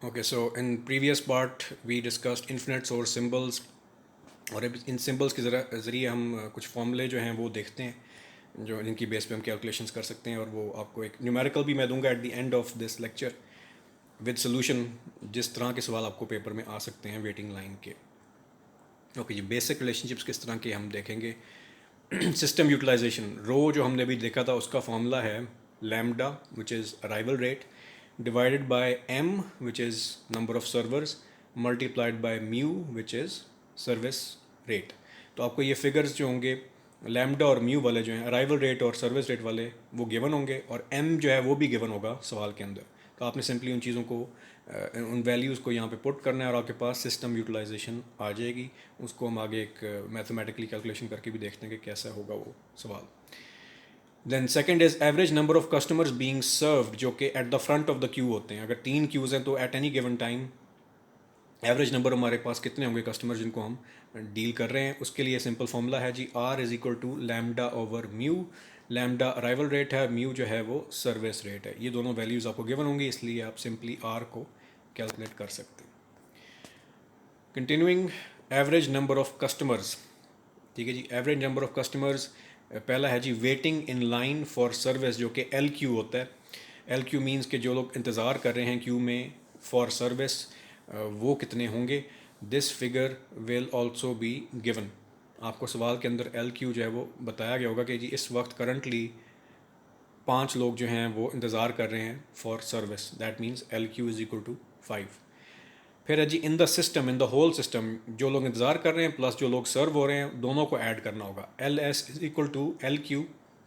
Okay, so in previous part we discussed infinite source symbols और अब इन symbols के ज़रिए हम कुछ फॉर्मूले जो हैं वो देखते हैं जो इनकी बेस पे हम कैलकुलेशंस कर सकते हैं और वो आपको एक न्यूमेरिकल भी मैं दूंगा at the end of this lecture with solution जिस तरह के सवाल आपको पेपर में आ सकते हैं वेटिंग लाइन के। ओके जी, बेसिक रिलेशनशिप्स किस तरह के हम देखेंगे। सिस्टम यूटिलाइजेशन रो जो हमने अभी देखा था उसका फॉर्मूला है lambda which is arrival rate divided by M which is number of servers multiplied by mu which is service rate. तो आपको ये फिगर्स जो होंगे लैम्डा और म्यू वाले जो हैं अराइवल रेट और सर्विस रेट वाले वो गिवन होंगे और एम जो है वो भी गिवन होगा सवाल के अंदर। तो आपने सिंपली उन चीज़ों को उन वैल्यूज़ को यहाँ पे पुट करना है और आपके पास सिस्टम यूटिलाइजेशन आ जाएगी। उसको हम आगे एक मैथमेटिकली कैलकुलेशन करके भी देखते हैं कि कैसा होगा वो सवाल। Then second is average number of customers being served जो कि at the front of the queue होते हैं। अगर 3 क्यूज़ हैं तो at any given time average number हमारे पास कितने होंगे कस्टमर जिनको हम डील कर रहे हैं। उसके लिए सिंपल फॉर्मूला है जी R is equal to lambda over mu. Lambda arrival rate है, म्यू जो है वो सर्विस रेट है। ये दोनों वैल्यूज़ आपको गिवन होंगी इसलिए आप सिंपली आर को कैलकुलेट कर सकते हैं। Continuing average number of customers, ठीक है जी। एवरेज नंबर ऑफ कस्टमर्स पहला है जी waiting in line for service जो कि एल क्यू होता है। एल क्यू मीन्स के जो लोग इंतज़ार कर रहे हैं क्यू में फॉर सर्विस वो कितने होंगे। This figure will also be given. आपको सवाल के अंदर एल क्यू जो है वो बताया गया होगा कि जी इस वक्त करंटली 5 लोग जो हैं वो इंतज़ार कर रहे हैं for service. That means L Q is equal to 5। फिर है जी in the system, in the whole system जो लोग इंतज़ार कर रहे हैं प्लस जो लोग सर्व हो रहे हैं दोनों को ऐड करना होगा। L S is equal to L Q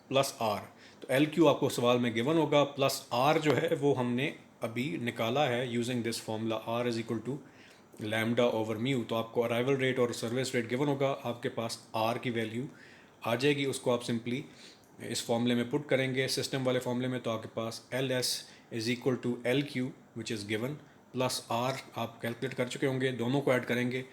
plus R. तो एल क्यू आपको सवाल में गिवन होगा प्लस आर जो है वो हमने अभी निकाला है using this formula R is equal to lambda over mu. तो आपको अराइवल रेट और सर्विस रेट गिवन होगा, आपके पास आर की वैल्यू आ जाएगी। उसको आप सिंपली इस फॉर्मूले में पुट करेंगे सिस्टम वाले फॉर्मूले में, तो आपके पास L S is equal to L Q which is given plus R आप कैलकुलेट कर चुके होंगे, दोनों को ऐड करेंगे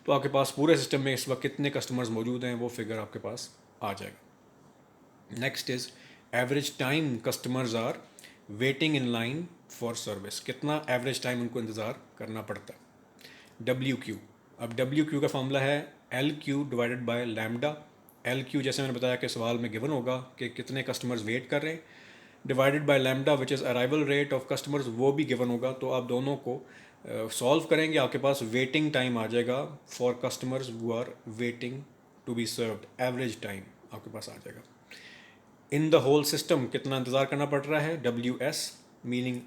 तो आपके पास पूरे सिस्टम में इस वक्त कितने कस्टमर्स मौजूद हैं वो फिगर आपके पास आ जाएगा। Next is average time customers are waiting in line for service, कितना एवरेज टाइम उनको इंतज़ार करना पड़ता है। डब्ल्यू क्यू, अब डब्ल्यू क्यू का फॉर्मूला है L Q divided by lambda. L Q जैसे मैंने बताया कि सवाल में गिवन होगा कि कितने कस्टमर्स वेट कर रहे हैं, divided by lambda which is arrival rate of customers वो भी गिवन होगा। तो आप दोनों को सॉल्व करेंगे, आपके पास वेटिंग टाइम आ जाएगा for customers who are waiting to be served. Average time आपके पास आ जाएगा। इन द होल सिस्टम कितना इंतज़ार करना पड़ रहा है, डब्ल्यू एस मीनिंग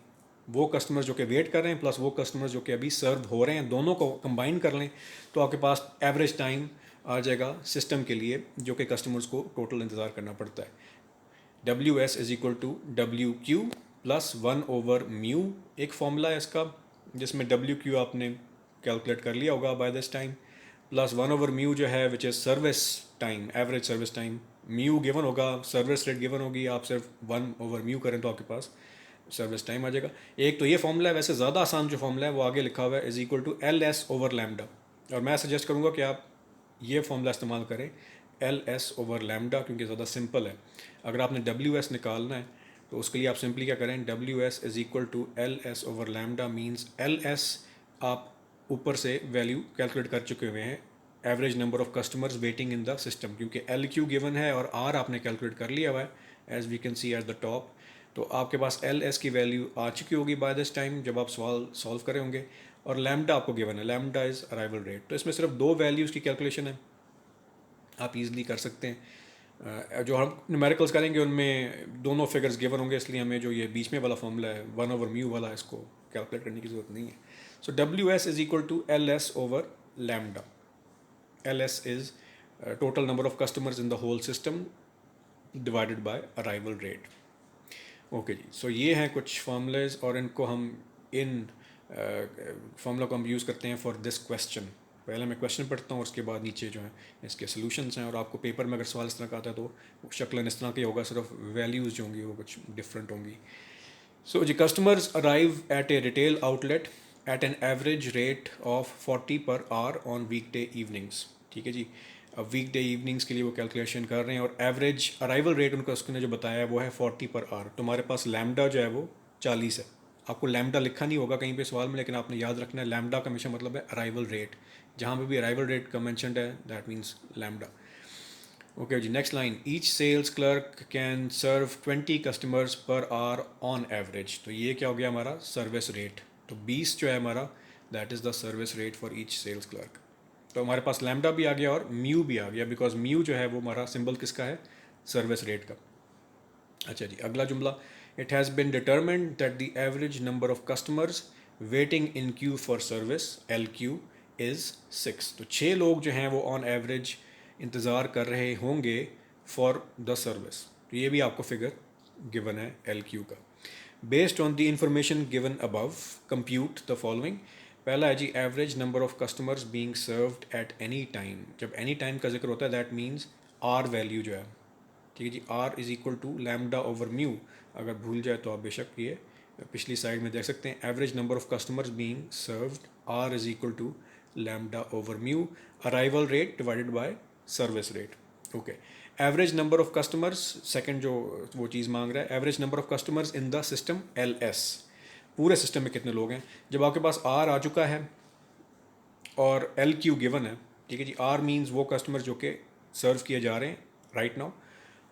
वो कस्टमर्स जो कि वेट कर रहे हैं प्लस वो कस्टमर्स जो कि अभी सर्व हो रहे हैं, दोनों को कंबाइन कर लें तो आपके पास एवरेज टाइम आ जाएगा सिस्टम के लिए जो कि कस्टमर्स को टोटल इंतज़ार करना पड़ता है। W S is equal to W Q plus 1 over mu. एक फॉर्मूला है इसका जिसमें डब्ल्यू क्यू आपने कैलकुलेट कर लिया होगा by this time, plus 1 over mu जो है which is service time, average service time. Mu given होगा, सर्विस रेट गिवन होगी, आप सिर्फ 1 ओवर म्यू करें तो आपके पास सर्विस टाइम आ जाएगा। एक तो ये फॉर्मूला है, वैसे ज़्यादा आसान जो फॉर्मूला है वो आगे लिखा हुआ है is equal to L S over lambda. और मैं सजेस्ट करूँगा कि आप ये फॉर्मूला इस्तेमाल करें एल एस ओवर लैम्डा क्योंकि ज़्यादा सिंपल है। अगर आपने डब्ल्यू एस निकालना है तो उसके लिए आप सिंपली क्या करें, W S is equal to L S over lambda means L S आप ऊपर से वैल्यू कैलकुलेट कर चुके हुए हैं average number of customers waiting in the system, क्योंकि एल क्यू गिवन है और आर आपने कैलकुलेट कर लिया हुआ है as we can see at the top. तो आपके पास एल एस की वैल्यू आ चुकी होगी बाय दिस टाइम जब आप सवाल सॉल्व करे होंगे, और लैम्डा आपको गिवन है, लैम्डा इज़ अराइवल रेट। तो इसमें सिर्फ 2 वैल्यूज़ की कैलकुलेशन है, आप इजीली कर सकते हैं। जो हम न्यूमेरिकल्स करेंगे उनमें दोनों फिगर्स गिवन होंगे इसलिए हमें जो ये बीच में वाला फॉर्मूला है 1 ओवर म्यू वाला इसको कैलकुलेट करने की ज़रूरत नहीं है। So W S is equal to L S over lambda. L S is total number of customers in the whole system divided by arrival rate. Okay जी, सो ये हैं कुछ फार्मूलेज और इनको हम इन फार्मूला को हम यूज़ करते हैं फॉर दिस क्वेश्चन। पहले मैं क्वेश्चन पढ़ता हूँ और उसके बाद नीचे जो है इसके सोल्यूशंस हैं, और आपको पेपर में अगर सवाल इस तरह का आता है तो शक्ल इस तरह की होगा, सिर्फ वैल्यूज़ जो होंगी वो कुछ डिफरेंट होंगी। सो जी customers arrive at a retail outlet at an average rate of 40 per hour on weekday evenings. ठीक है जी, अब वीक डे इवनिंग्स के लिए वो कैलकुलेशन कर रहे हैं और एवरेज अराइवल रेट उनका उसने जो बताया है वो है 40 पर आवर। तुम्हारे पास लैम्डा जो है वो 40 है, आपको लैम्डा लिखा नहीं होगा कहीं पे सवाल में, लेकिन आपने याद रखना है लैम्डा का हमेशा मतलब है अराइवल रेट। जहाँ पे भी अराइवल रेट का मेंशनड है दैट मीन्स लैम्डा। ओके जी, next line, each sales clerk can serve 20 customers per hour on average. तो ये क्या हो गया हमारा सर्विस रेट। तो 20 जो है हमारा that is the service rate for each sales clerk. तो हमारे पास लैम्डा भी आ गया और म्यू भी आ गया, बिकॉज म्यू जो है वो हमारा सिंबल किसका है, सर्विस रेट का। अच्छा जी, अगला जुमला, it has been determined that the average number of customers waiting in Q for service L Q is 6। तो 6 लोग जो हैं वो ऑन एवरेज इंतज़ार कर रहे होंगे फॉर द सर्विस। तो ये भी आपको फिगर गिवन है एल क्यू का। Based on the information given above compute the following. पहला है जी average number of customers being served at any time. जब एनी टाइम का जिक्र होता है दैट मीन्स आर वैल्यू जो है, ठीक है जी, R is equal to lambda over mu. अगर भूल जाए तो आप बेशक ये पिछली साइड में देख सकते हैं, average number of customers being served, R is equal to lambda over mu, arrival rate divided by service rate. Okay, average number of customers, second जो वो चीज़ मांग रहा है, average number of customers in the system L S. पूरे system में कितने लोग हैं। जब आपके पास आर आ चुका है और एल क्यू गिवन है, ठीक है जी, आर मीन्स वो कस्टमर जो कि सर्व किए जा रहे हैं राइट नाउ,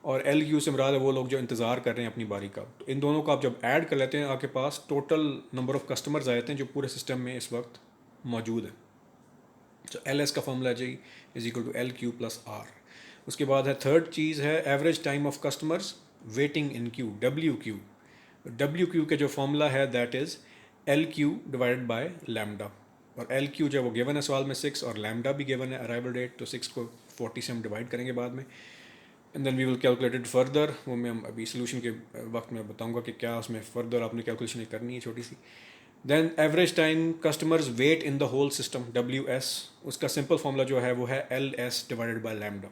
और एल क्यू से मुराद है वो लोग जो इंतज़ार कर रहे हैं अपनी बारी का। तो इन दोनों को आप जब ऐड कर लेते हैं आपके पास टोटल नंबर ऑफ कस्टमर्स आ जाते हैं जो पूरे सिस्टम में इस वक्त मौजूद है। तो एल एस का फॉर्मूला जी is equal to L Q plus R. उसके बाद है थर्ड चीज़ है average time of customers waiting in queue, W Q. W Q के जो फॉर्मूला है that is L Q divided by lambda. और एल क्यू जो वो गिवन है सवाल में 6 और लैम्डा भी गिवन है अराइवल रेट, तो 6 को 40 से हम डिवाइड करेंगे बाद में, and then we will calculate it further. वो मैं अभी सोल्यूशन के वक्त में बताऊंगा कि क्या उसमें फर्दर आपने कैलकुलेशन करनी है छोटी सी। Then average time customers wait in the whole system, W S, उसका सिंपल फॉर्मूला जो है वो है L S divided by lambda.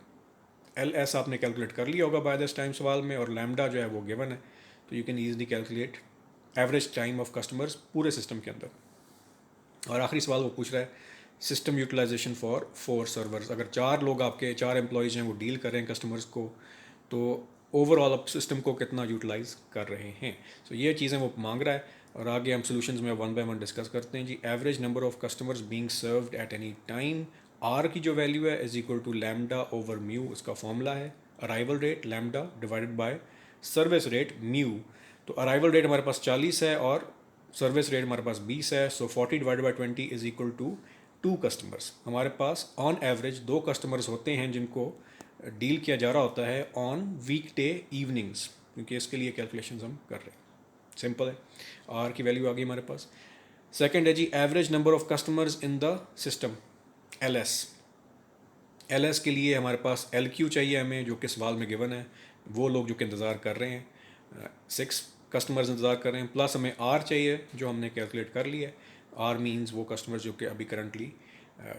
L S आपने कैलकुलेट कर लिया होगा बाय दिस टाइम सवाल में, और लैम्डा जो है वो गिवन है, तो you can easily calculate average time of customers पूरे सिस्टम के अंदर। और आखिरी सवाल वो पूछ रहा है सिस्टम यूटिलाइजेशन फॉर 4 सर्वर्स। अगर 4 लोग आपके 4 एम्प्लॉयज़ हैं वो डील कर रहे हैं कस्टमर्स को, तो ओवरऑल आप सिस्टम को कितना यूटिलाइज कर रहे हैं। सो ये चीज़ें वो मांग रहा है, और आगे हम सोल्यूशंस में वन बाय वन डिस्कस करते हैं जी। Average number of customers being served at any time, R की जो वैल्यू है is equal to lambda over mu, उसका फॉर्मूला है arrival rate lambda divided by service rate mu. तो अराइवल रेट हमारे पास 40 है और सर्विस रेट हमारे पास 20 है, so 40 divided by 20 is equal to 2 customers. हमारे पास ऑन एवरेज 2 कस्टमर्स होते हैं जिनको डील किया जा रहा होता है ऑन वीक डे इवनिंग्स, क्योंकि इसके लिए कैलकुलेशंस हम कर रहे हैं। सिंपल है, आर की वैल्यू आ गई हमारे पास। सेकंड है जी average number of customers in the system L S. L S के लिए हमारे पास एल क्यू चाहिए हमें, जो कि सवाल में गिवन है, वो लोग जो कि इंतज़ार कर रहे हैं 6 कस्टमर्स इंतज़ार कर रहे हैं, प्लस हमें आर चाहिए जो हमने कैलकुलेट कर लिया है। आर मीन्स वो कस्टमर्स जो कि अभी करंटली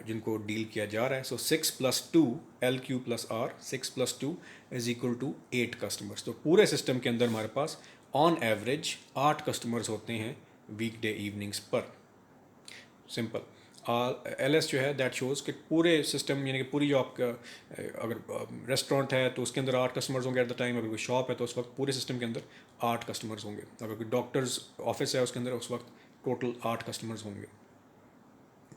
जिनको डील किया जा रहा है। So 6 + 2 L Q plus R, 6 + 2 is equal to 8 customers. तो पूरे सिस्टम के अंदर हमारे पास ऑन एवरेज 8 कस्टमर्स होते हैं वीक डे इवनिंग्स पर। सिंपल, एल एस जो है दैट शोज़ कि पूरे सिस्टम, यानी कि पूरी जो आपका अगर रेस्टोरेंट है तो उसके अंदर 8 कस्टमर्स होंगे एट द टाइम, अगर कोई शॉप है तो उस वक्त पूरे सिस्टम के अंदर 8 कस्टमर्स होंगे, अगर कोई डॉक्टर्स ऑफिस है उसके अंदर उस वक्त टोटल 8 कस्टमर्स होंगे।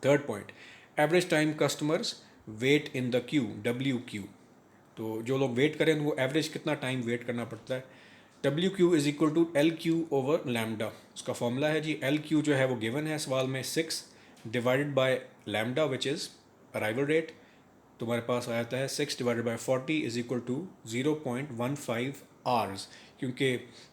Third point, average time customers wait in the queue, W Q. तो जो लोग वेट करें वो एवरेज कितना टाइम वेट करना पड़ता है। W Q is equal to L Q over lambda, उसका फॉर्मूला है जी एल क्यू जो है वो गिवन है सवाल में 6 divided by lambda which is arrival rate. तो हमारे पास आ जाता है 6 divided by 40 is equal to 0.15 hours. क्योंकि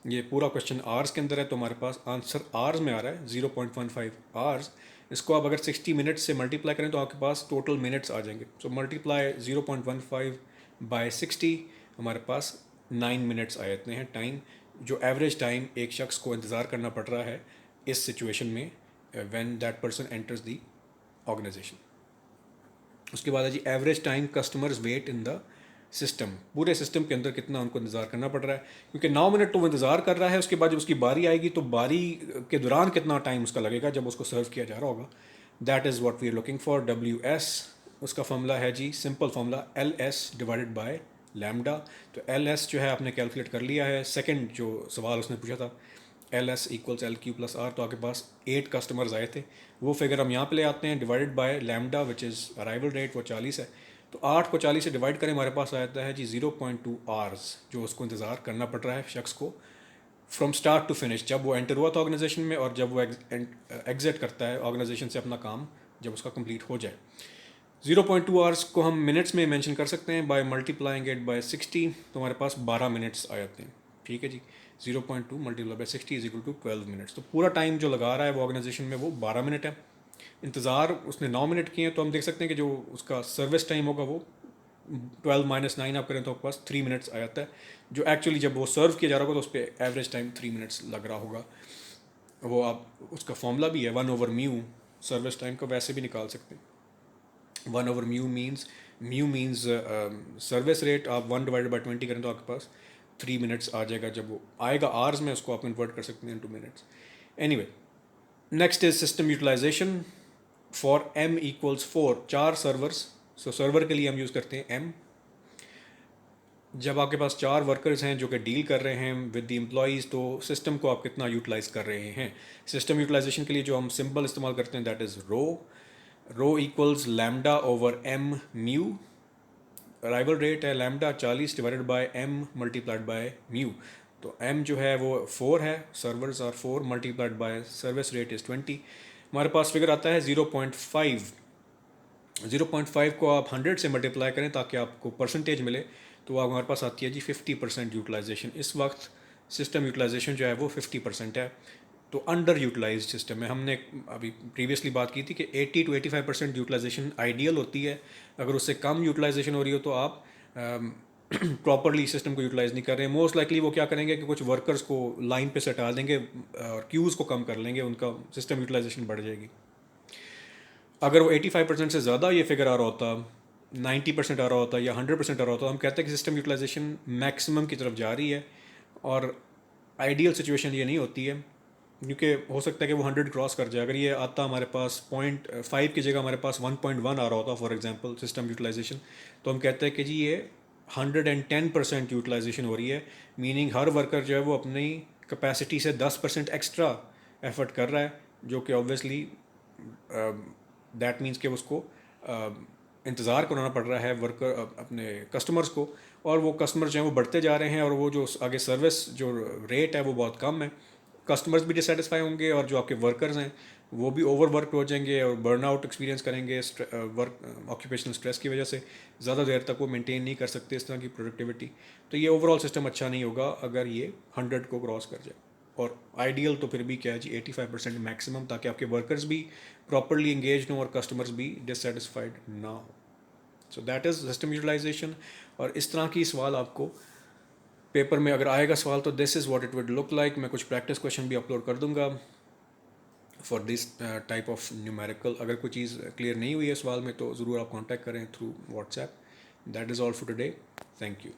ये पूरा क्वेश्चन आवर्स के अंदर है तो हमारे पास आंसर आवर्स में आ रहा है 0.15 आवर्स। इसको आप अगर 60 मिनट्स से मल्टीप्लाई करें तो आपके पास टोटल मिनट्स आ जाएंगे। सो मल्टीप्लाई 0.15 बाय 60, हमारे पास 9 मिनट्स आ जाते हैं टाइम, जो एवरेज टाइम एक शख्स को इंतज़ार करना पड़ रहा है इस सिचुएशन में when that person enters the organisation. उसके बाद है जी average time customers wait in the system, पूरे सिस्टम के अंदर कितना उनको इंतज़ार करना पड़ रहा है, क्योंकि 9 मिनट तो वो इंतज़ार कर रहा है, उसके बाद जब उसकी बारी आएगी तो बारी के दौरान कितना टाइम उसका लगेगा जब उसको सर्व किया जा रहा होगा, that is what we are looking for. W S, उसका फॉर्मूला है जी simple formula L S divided by lambda. तो एल एस जो है आपने कैलकुलेट कर लिया है, सेकंड जो सवाल उसने पूछा था LS equals LQ plus R, तो आपके पास 8 कस्टमर्स आए थे। वो फिगर हम यहाँ पे ले आते हैं, divided by lambda which is arrival rate, वो 40 है। तो 8 को 40 से डिवाइड करें, हमारे पास आता है जी 0.2 आवर्स, जो उसको इंतज़ार करना पड़ रहा है शख्स को फ्रॉम स्टार्ट टू फिनिश, जब वो एंटर हुआ था ऑर्गेनाइजेशन में और जब वो एग्जिट करता है ऑर्गेनाइजेशन से अपना काम जब उसका कंप्लीट हो जाए। 0.2 आवर्स को हम मिनट्स में मेंशन कर सकते हैं बाय मल्टीप्लाइंग इट बाय 60, तो हमारे पास 12 मिनट्स आ जाते हैं। ठीक है जी, 0.2 multiply by 60 is equal to 12 minutes. तो पूरा टाइम जो लगा रहा है वो ऑर्गेनाइजेशन में वो 12 मिनट है। इंतज़ार उसने 9 मिनट किए हैं, तो हम देख सकते हैं कि जो उसका सर्विस टाइम होगा वो 12 माइनस 9 आप करें तो आपके पास 3 मिनट्स आ जाता है, जो एक्चुअली जब वो सर्व किया जा रहा होगा तो उस पर एवरेज टाइम 3 मिनट्स लग रहा होगा। वो आप उसका फॉर्मूला भी है 1/μ, सर्विस टाइम का वैसे भी निकाल सकते हैं। 1/μ मीन्स सर्विस रेट, आप 1 डिवाइडेड बाई 20 करें तो आपके पास 3 मिनट्स आ जाएगा। जब वो आएगा आवर्स में, उसको आप कन्वर्ट कर सकते हैं into minutes. Anyway, next is system utilisation for M equals 4, 4 servers. So server के लिए हम यूज़ करते हैं M। जब आपके पास 4 वर्कर्स हैं जो कि डील कर रहे हैं विद द एम्प्लॉयज़, तो सिस्टम को आप कितना यूटिलाइज़ कर रहे हैं। सिस्टम यूटिलाइजेशन के लिए जो हम सिंबल इस्तेमाल करते हैं that is rho equals lambda over M mu. Arrival rate है lambda 40 divided by M multiplied by mu. तो M जो है वो 4 है, servers are 4 multiplied by service rate is 20। हमारे पास फिगर आता है 0.5। 0.5 को आप 100 से मल्टीप्लाई करें ताकि आपको परसेंटेज मिले, तो आप हमारे पास आती है जी 50% यूटिलाइजेशन। इस वक्त सिस्टम यूटिलाइजेशन जो है वो 50% है, तो अंडर यूटिलाइज सिस्टम है। हमने अभी प्रीवियसली बात की थी कि 80 to 85% यूटिलाइजेशन आइडियल होती है। अगर उससे कम यूटिलाइजेशन हो रही हो तो आप प्रॉपरली सिस्टम को यूटिलाइज नहीं कर रहे हैं। मोस्ट लाइकली वो क्या करेंगे कि कुछ वर्कर्स को लाइन पे सटा देंगे और क्यूज़ को कम कर लेंगे, उनका सिस्टम यूटिलाइजेशन बढ़ जाएगी। अगर वो 85% से ज़्यादा ये फिगर आ रहा होता, 90% आ रहा होता या 100% आ रहा होता, हम कहते हैं कि सिस्टम यूटिलाइजेशन मैक्सिमम की तरफ जा रही है। और आइडियल सिचुएशन ये नहीं होती है, क्योंकि हो सकता है कि वो 100 क्रॉस कर जाए। अगर ये आता हमारे पास 0.5 की जगह हमारे पास 1.1 आ रहा होता फॉर एग्जांपल सिस्टम यूटिलाइजेशन, तो हम कहते हैं कि जी ये 110% यूटिलाइजेशन हो रही है। मीनिंग हर वर्कर जो है वो अपनी कैपेसिटी से 10% एक्स्ट्रा एफर्ट कर रहा है, जो कि ऑब्वियसली दैट मीन्स कि उसको इंतज़ार कराना पड़ रहा है वर्कर अपने कस्टमर्स को, और वो कस्टमर जो हैं वो बढ़ते जा रहे हैं, और वो जो आगे सर्विस जो रेट है वो बहुत कम है। कस्टमर्स भी डिससेटिस्फाई होंगे और जो आपके वर्कर्स हैं वो भी ओवर वर्क हो जाएंगे और बर्नआउट एक्सपीरियंस करेंगे वर्क ऑक्यूपेशनल स्ट्रेस की वजह से। ज़्यादा देर तक वो मेंटेन नहीं कर सकते इस तरह की प्रोडक्टिविटी। तो ये ओवरऑल सिस्टम अच्छा नहीं होगा अगर ये 100 को क्रॉस कर जाए। और आइडियल तो फिर भी क्या है जी 85% मैक्सिमम, ताकि आपके वर्कर्स भी प्रॉपरली इंगेज हों और कस्टमर्स भी डिससेटिस्फाइड ना हो। So that is system utilisation. और इस तरह की सवाल आपको पेपर में अगर आएगा सवाल तो this is what it would look like. मैं कुछ प्रैक्टिस क्वेश्चन भी अपलोड कर दूंगा for this type of numerical. अगर कोई चीज़ क्लियर नहीं हुई है सवाल में तो ज़रूर आप कांटेक्ट करें through WhatsApp. That is all for today, thank you.